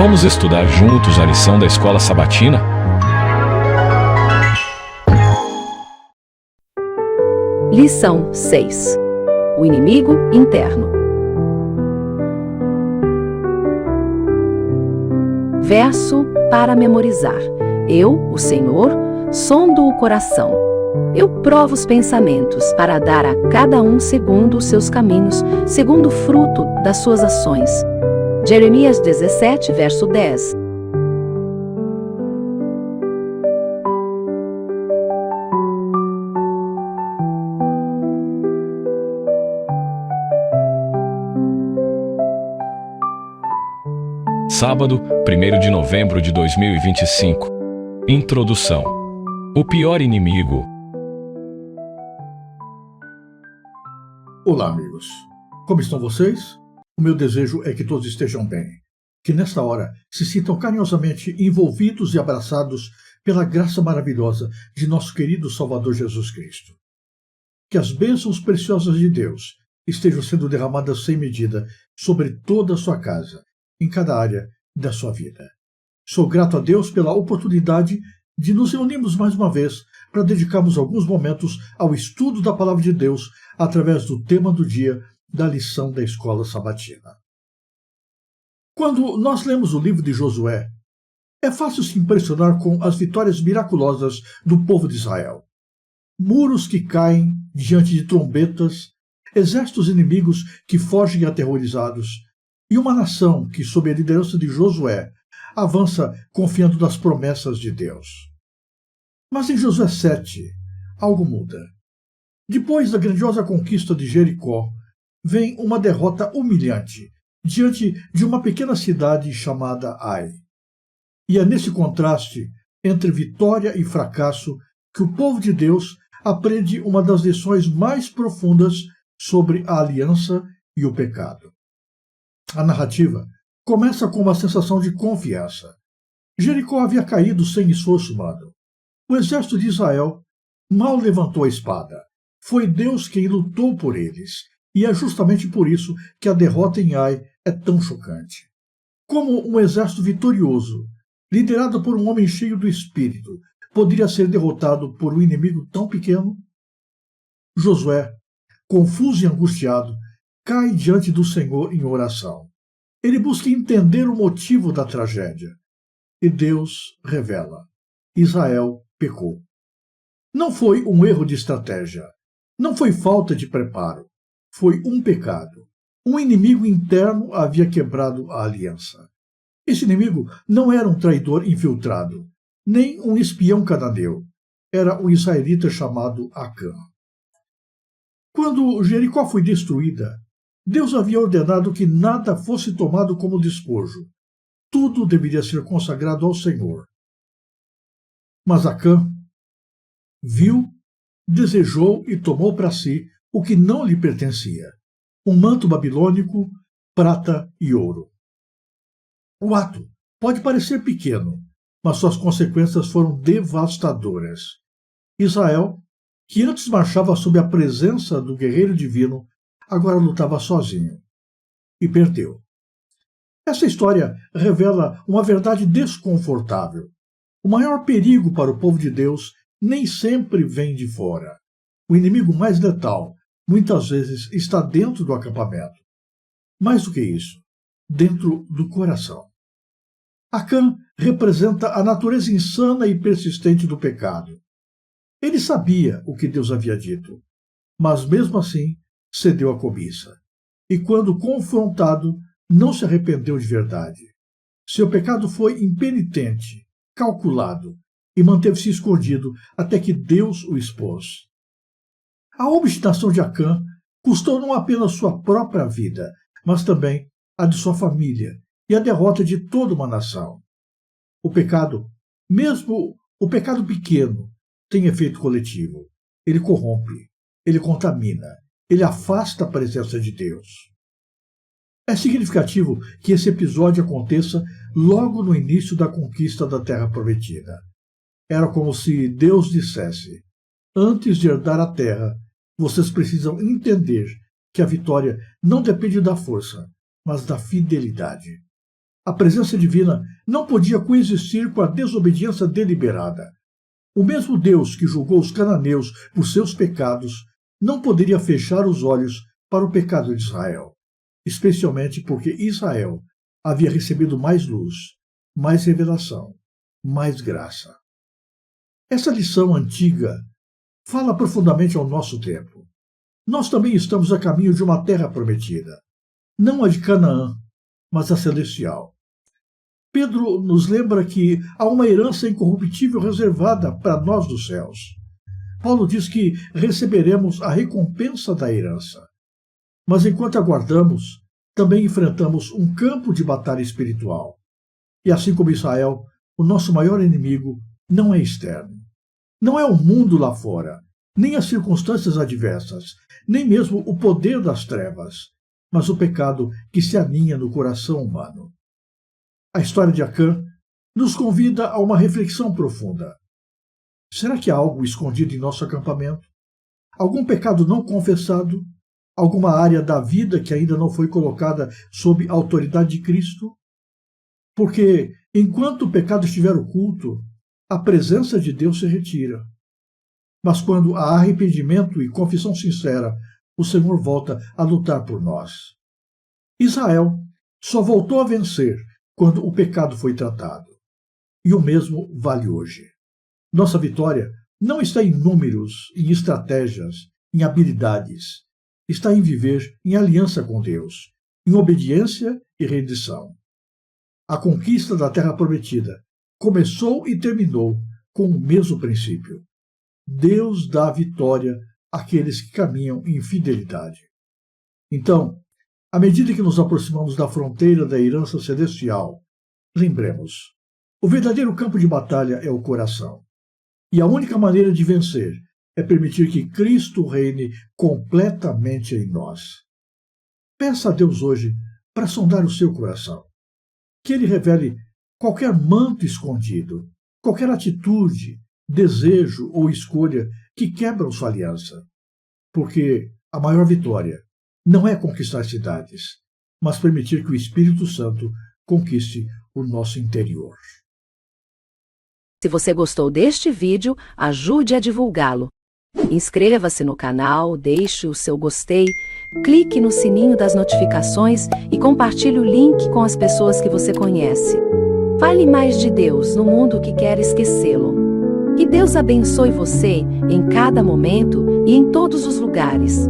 Vamos estudar juntos a lição da Escola Sabatina? Lição 6. O inimigo interno. Verso para memorizar. Eu, o Senhor, sondo o coração. Eu provo os pensamentos para dar a cada um segundo os seus caminhos, segundo o fruto das suas ações. Jeremias 17, verso 10. Sábado, 1º de novembro de 2025. Introdução. O pior inimigo. Olá, amigos. Como estão vocês? O meu desejo é que todos estejam bem, que nesta hora se sintam carinhosamente envolvidos e abraçados pela graça maravilhosa de nosso querido Salvador Jesus Cristo. Que as bênçãos preciosas de Deus estejam sendo derramadas sem medida sobre toda a sua casa, em cada área da sua vida. Sou grato a Deus pela oportunidade de nos reunirmos mais uma vez para dedicarmos alguns momentos ao estudo da Palavra de Deus através do tema do dia da lição da Escola Sabatina. Quando nós lemos o livro de Josué, é fácil se impressionar com as vitórias miraculosas do povo de Israel. Muros que caem diante de trombetas, exércitos inimigos que fogem aterrorizados, e uma nação que, sob a liderança de Josué, avança confiando nas promessas de Deus. Mas em Josué 7, algo muda. Depois da grandiosa conquista de Jericó, vem uma derrota humilhante diante de uma pequena cidade chamada Ai. E é nesse contraste entre vitória e fracasso que o povo de Deus aprende uma das lições mais profundas sobre a aliança e o pecado. A narrativa começa com uma sensação de confiança. Jericó havia caído sem esforço humano. O exército de Israel mal levantou a espada. Foi Deus quem lutou por eles, e é justamente por isso que a derrota em Ai é tão chocante. Como um exército vitorioso, liderado por um homem cheio do Espírito, poderia ser derrotado por um inimigo tão pequeno? Josué, confuso e angustiado, cai diante do Senhor em oração. Ele busca entender o motivo da tragédia. E Deus revela: Israel pecou. Não foi um erro de estratégia. Não foi falta de preparo. Foi um pecado. Um inimigo interno havia quebrado a aliança. Esse inimigo não era um traidor infiltrado, nem um espião cananeu. Era um israelita chamado Acã. Quando Jericó foi destruída, Deus havia ordenado que nada fosse tomado como despojo. Tudo deveria ser consagrado ao Senhor. Mas Acã viu, desejou e tomou para si o que não lhe pertencia: um manto babilônico, prata e ouro. O ato pode parecer pequeno, mas suas consequências foram devastadoras. Israel, que antes marchava sob a presença do guerreiro divino, agora lutava sozinho. E perdeu. Essa história revela uma verdade desconfortável. O maior perigo para o povo de Deus nem sempre vem de fora. O inimigo mais letal, muitas vezes, está dentro do acampamento. Mais do que isso, dentro do coração. Acã representa a natureza insana e persistente do pecado. Ele sabia o que Deus havia dito, mas mesmo assim cedeu à cobiça. E quando confrontado, não se arrependeu de verdade. Seu pecado foi impenitente, calculado, e manteve-se escondido até que Deus o expôs. A obstinação de Acã custou não apenas sua própria vida, mas também a de sua família e a derrota de toda uma nação. O pecado, mesmo o pecado pequeno, tem efeito coletivo. Ele corrompe, ele contamina, ele afasta a presença de Deus. É significativo que esse episódio aconteça logo no início da conquista da Terra Prometida. Era como se Deus dissesse: antes de herdar a terra, vocês precisam entender que a vitória não depende da força, mas da fidelidade. A presença divina não podia coexistir com a desobediência deliberada. O mesmo Deus que julgou os cananeus por seus pecados não poderia fechar os olhos para o pecado de Israel, especialmente porque Israel havia recebido mais luz, mais revelação, mais graça. Essa lição antiga fala profundamente ao nosso tempo. Nós também estamos a caminho de uma terra prometida, não a de Canaã, mas a celestial. Pedro nos lembra que há uma herança incorruptível reservada para nós dos céus. Paulo diz que receberemos a recompensa da herança. Mas enquanto aguardamos, também enfrentamos um campo de batalha espiritual. E assim como Israel, o nosso maior inimigo não é externo. Não é o mundo lá fora, nem as circunstâncias adversas, nem mesmo o poder das trevas, mas o pecado que se aninha no coração humano. A história de Acã nos convida a uma reflexão profunda. Será que há algo escondido em nosso acampamento? Algum pecado não confessado? Alguma área da vida que ainda não foi colocada sob a autoridade de Cristo? Porque, enquanto o pecado estiver oculto, a presença de Deus se retira. Mas quando há arrependimento e confissão sincera, o Senhor volta a lutar por nós. Israel só voltou a vencer quando o pecado foi tratado. E o mesmo vale hoje. Nossa vitória não está em números, em estratégias, em habilidades. Está em viver em aliança com Deus, em obediência e rendição. A conquista da Terra Prometida começou e terminou com o mesmo princípio. Deus dá a vitória àqueles que caminham em fidelidade. Então, à medida que nos aproximamos da fronteira da herança celestial, lembremos, o verdadeiro campo de batalha é o coração. E a única maneira de vencer é permitir que Cristo reine completamente em nós. Peça a Deus hoje para sondar o seu coração. Que Ele revele qualquer manto escondido, qualquer atitude, desejo ou escolha que quebram sua aliança. Porque a maior vitória não é conquistar cidades, mas permitir que o Espírito Santo conquiste o nosso interior. Se você gostou deste vídeo, ajude a divulgá-lo. Inscreva-se no canal, deixe o seu gostei, clique no sininho das notificações e compartilhe o link com as pessoas que você conhece. Fale mais de Deus no mundo que quer esquecê-lo. Que Deus abençoe você em cada momento e em todos os lugares.